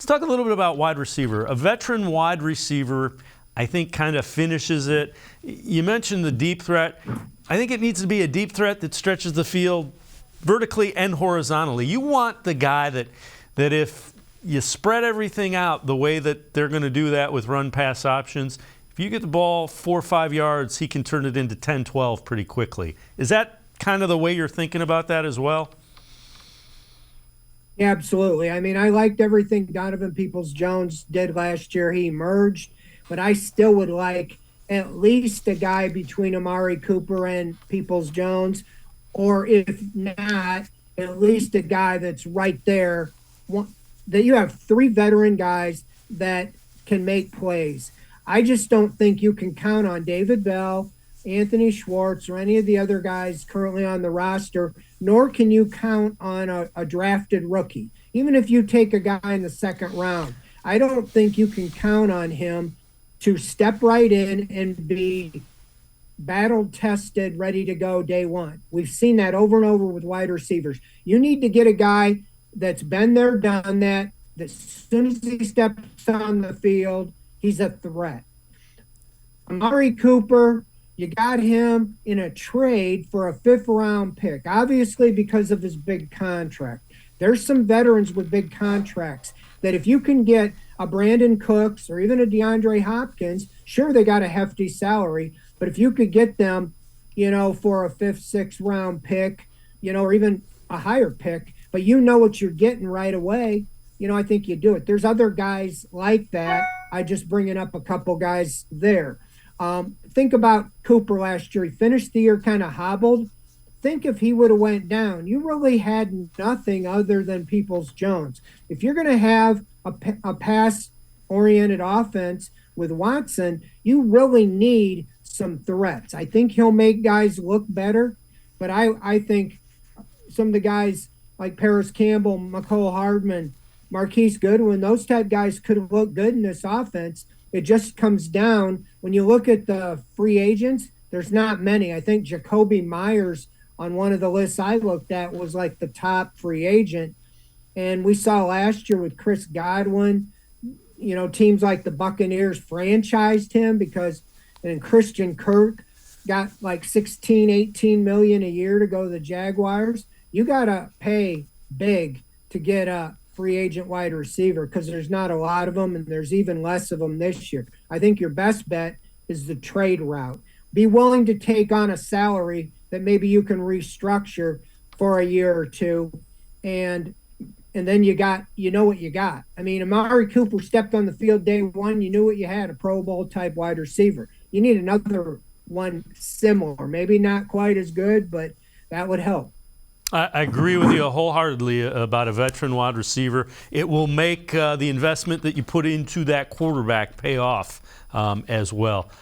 Let's talk a little bit about wide receiver. A veteran wide receiver, I think, kind of finishes it. You mentioned the deep threat. I think it needs to be a deep threat that stretches the field vertically and horizontally. You want the guy that if you spread everything out the way that they're going to do that with run-pass options, if you get the ball 4 or 5 yards, he can turn it into 10, 12 pretty quickly. Is that kind of the way you're thinking about that as well? Yeah, absolutely. I mean, I liked everything Donovan Peoples-Jones did last year. He emerged, but I still would like at least a guy between Amari Cooper and Peoples-Jones, or if not, at least a guy that's right there. That you have 3 veteran guys that can make plays. I just don't think you can count on David Bell, Anthony Schwartz, or any of the other guys currently on the roster, nor can you count on a drafted rookie. Even if you take a guy in the second round, I don't think you can count on him to step right in and be battle-tested, ready to go day one. We've seen that over and over with wide receivers. You need to get a guy that's been there, done that as soon as he steps on the field, he's a threat. Amari Cooper, you got him in a trade for a 5th-round pick, obviously because of his big contract. There's some veterans with big contracts that if you can get a Brandon Cooks or even a DeAndre Hopkins, sure, they got a hefty salary, but if you could get them, for a 5th, 6th-round pick, or even a higher pick, but you know what you're getting right away, I think you do it. There's other guys like that. I just bringing up a couple guys there. Think about Cooper last year. He finished the year kind of hobbled. Think if he would have went down, you really had nothing other than Peoples-Jones. If you're going to have a pass-oriented offense with Watson, you really need some threats. I think he'll make guys look better, but I think some of the guys like Paris Campbell, McCole Hardman, Marquise Goodwin, those type guys could look good in this offense. It just comes down, when you look at the free agents, there's not many. I think Jacoby Myers on one of the lists I looked at was like the top free agent. And we saw last year with Chris Godwin, teams like the Buccaneers franchised him and Christian Kirk got like 16, 18 million a year to go to the Jaguars. You got to pay big to get a free agent wide receiver because there's not a lot of them, and there's even less of them this year. I think your best bet is the trade route. Be willing to take on a salary that maybe you can restructure for a year or two, and then you know what you got. I mean, Amari Cooper stepped on the field day one. You knew what you had, a Pro Bowl type wide receiver. You need another one similar, maybe not quite as good, but that would help. I agree with you wholeheartedly about a veteran wide receiver. It will make the investment that you put into that quarterback pay off as well.